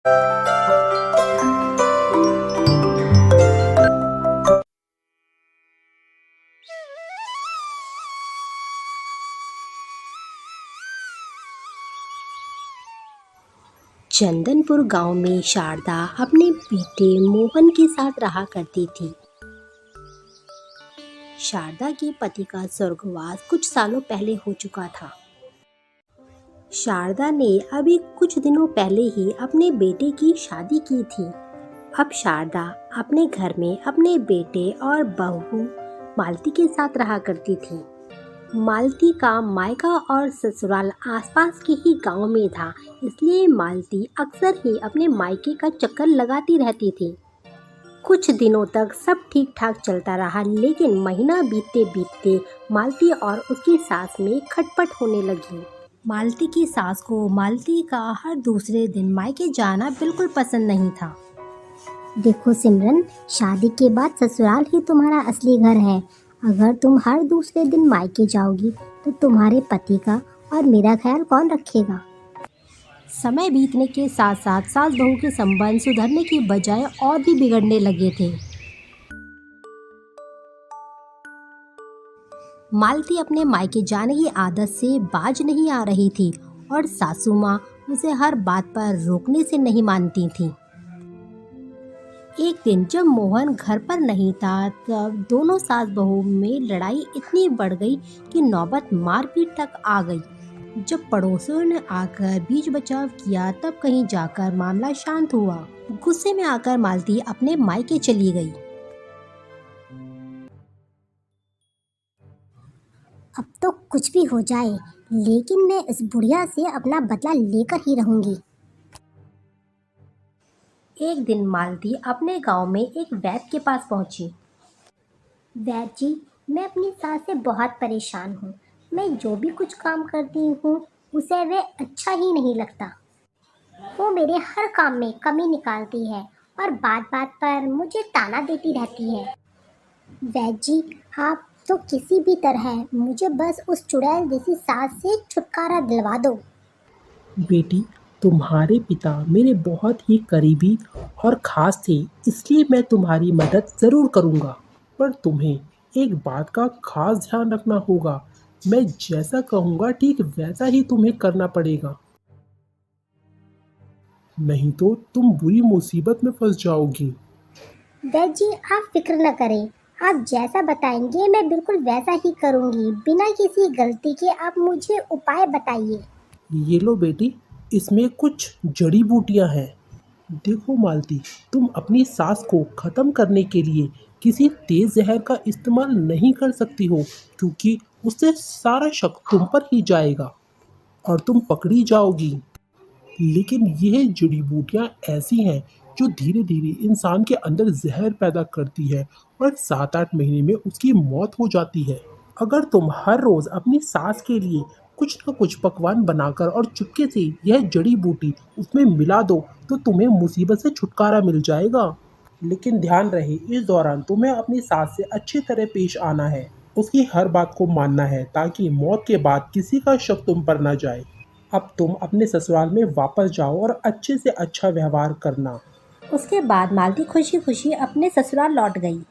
चंदनपुर गांव में शारदा अपने बेटे मोहन के साथ रहा करती थी। शारदा के पति का स्वर्गवास कुछ सालों पहले हो चुका था। शारदा ने अभी कुछ दिनों पहले ही अपने बेटे की शादी की थी। अब शारदा अपने घर में अपने बेटे और बहू मालती के साथ रहा करती थी। मालती का मायका और ससुराल आसपास के ही गांव में था, इसलिए मालती अक्सर ही अपने मायके का चक्कर लगाती रहती थी। कुछ दिनों तक सब ठीक ठाक चलता रहा, लेकिन महीना बीतते बीतते मालती और उसकी सास में खटपट होने लगी। मालती की सास को मालती का हर दूसरे दिन मायके जाना बिल्कुल पसंद नहीं था। देखो सिमरन, शादी के बाद ससुराल ही तुम्हारा असली घर है। अगर तुम हर दूसरे दिन मायके जाओगी तो तुम्हारे पति का और मेरा ख्याल कौन रखेगा। समय बीतने के साथ साथ सास बहू के संबंध सुधरने की बजाय और भी बिगड़ने लगे थे। मालती अपने मायके जाने की आदत से बाज नहीं आ रही थी और सासू माँ उसे हर बात पर रोकने से नहीं मानती थी। एक दिन जब मोहन घर पर नहीं था, तब दोनों सास बहू में लड़ाई इतनी बढ़ गई कि नौबत मारपीट तक आ गई। जब पड़ोसियों ने आकर बीच बचाव किया, तब कहीं जाकर मामला शांत हुआ। गुस्से में आकर मालती अपने मायके चली गई। अब तो कुछ भी हो जाए, लेकिन मैं इस बुढ़िया से अपना बदला लेकर ही रहूंगी। एक दिन मालती अपने गांव में एक वैद्य के पास पहुंची। वैद्य जी, मैं अपनी सास से बहुत परेशान हूँ। मैं जो भी कुछ काम करती हूँ उसे वे अच्छा ही नहीं लगता। वो मेरे हर काम में कमी निकालती है और बात बात पर मुझे ताना देती रहती है। वैद्य जी, आप तो किसी भी तरह मुझे बस उस चुड़ैल जैसी सास से छुटकारा दिलवा दो। बेटी, तुम्हारे पिता मेरे बहुत ही करीबी और खास थे, इसलिए मैं तुम्हारी मदद ज़रूर करूँगा। पर तुम्हें एक बात का खास ध्यान रखना होगा। मैं जैसा कहूँगा ठीक वैसा ही तुम्हें करना पड़ेगा, नहीं तो तुम बुरी मुसीबत में फंस जाओगी। वैद्य जी, आप फिक्र न करें। आप जैसा बताएंगे मैं बिल्कुल वैसा ही करूँगी। बिना किसी गलती के आप मुझे उपाय बताइए। ये लो बेटी, इसमें कुछ जड़ी बूटियाँ हैं। देखो मालती, तुम अपनी सांस को ख़त्म करने के लिए किसी तेज़ जहर का इस्तेमाल नहीं कर सकती हो, क्योंकि उससे सारा शक तुम पर ही जाएगा और तुम पकड़ी जाओगी। लेकिन यह जड़ी बूटियाँ ऐसी हैं जो धीरे धीरे इंसान के अंदर जहर पैदा करती है और 7-8 महीने में उसकी मौत हो जाती है। अगर तुम हर रोज़ अपनी सांस के लिए कुछ ना कुछ पकवान बनाकर और चुपके से यह जड़ी बूटी उसमें मिला दो तो तुम्हें मुसीबत से छुटकारा मिल जाएगा। लेकिन ध्यान रहे, इस दौरान तुम्हें अपनी सास से अच्छी तरह पेश आना है, उसकी हर बात को मानना है, ताकि मौत के बाद किसी का शक तुम पर न जाए। अब तुम अपने ससुराल में वापस जाओ और अच्छे से अच्छा व्यवहार करना। उसके बाद मालती खुशी खुशी अपने ससुराल लौट गई।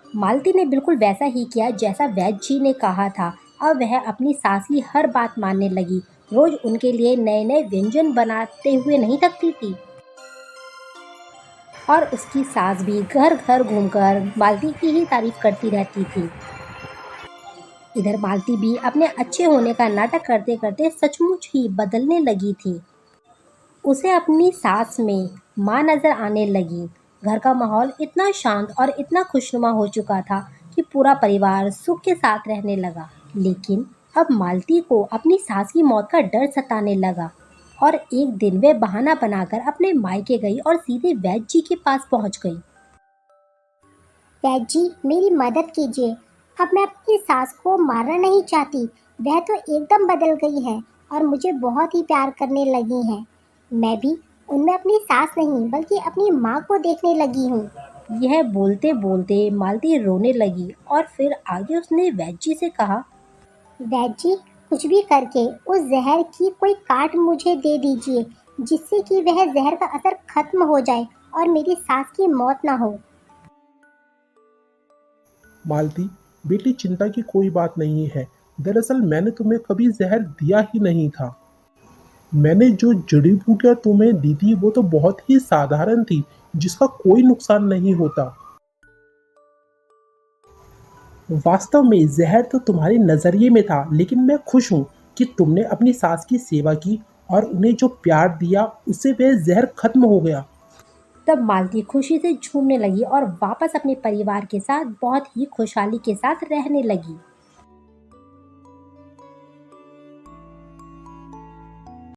मालती ने बिल्कुल वैसा ही किया जैसा वैद्य जी ने कहा था। अब वह अपनी सास की हर बात मानने लगी। रोज उनके लिए नए नए व्यंजन बनाते हुए नहीं थकती थी और उसकी सास भी घर घर घूमकर मालती की ही तारीफ करती रहती थी। इधर मालती भी अपने अच्छे होने का नाटक करते करते सचमुच ही बदलने लगी थी। उसे अपनी सास में माँ नजर आने लगी। घर का माहौल इतना शांत और इतना खुशनुमा हो चुका था कि पूरा परिवार सुख के साथ रहने लगा। लेकिन अब मालती को अपनी सास की मौत का डर सताने लगा और एक दिन वे बहाना बनाकर अपने मायके गई और सीधे वैद्य जी के पास पहुंच गई। वैद्य जी, मेरी मदद कीजिए। अब मैं अपनी सास को मारना नहीं चाहती। वह तो एकदम बदल गई है और मुझे बहुत ही प्यार करने लगी है। मैं भी उनमें अपनी सास नहीं बल्कि अपनी माँ को देखने लगी हूँ। यह बोलते बोलते मालती रोने लगी और फिर आगे उसने वैद्य जी से कहा, वैद्य जी, कुछ भी करके उस जहर की कोई काट मुझे दे दीजिए। जिससे कि वह जहर का असर खत्म हो जाए और मेरी सास की मौत ना हो। मालती, बेटी चिंता की कोई बात नहीं है। दरअसल मैंने तुम्हें कभी जहर दिया ही नहीं था। मैंने जो जड़ी बूटियां तुम्हें दी थी वो तो बहुत ही साधारण थी, जिसका कोई नुकसान नहीं होता। वास्तव में जहर तो तुम्हारे नजरिए में था, लेकिन मैं खुश हूँ कि तुमने अपनी सास की सेवा की और उन्हें जो प्यार दिया उससे वह जहर खत्म हो गया। तब मालती खुशी से झूमने लगी और वापस अपने परिवार के साथ बहुत ही खुशहाली के साथ रहने लगी।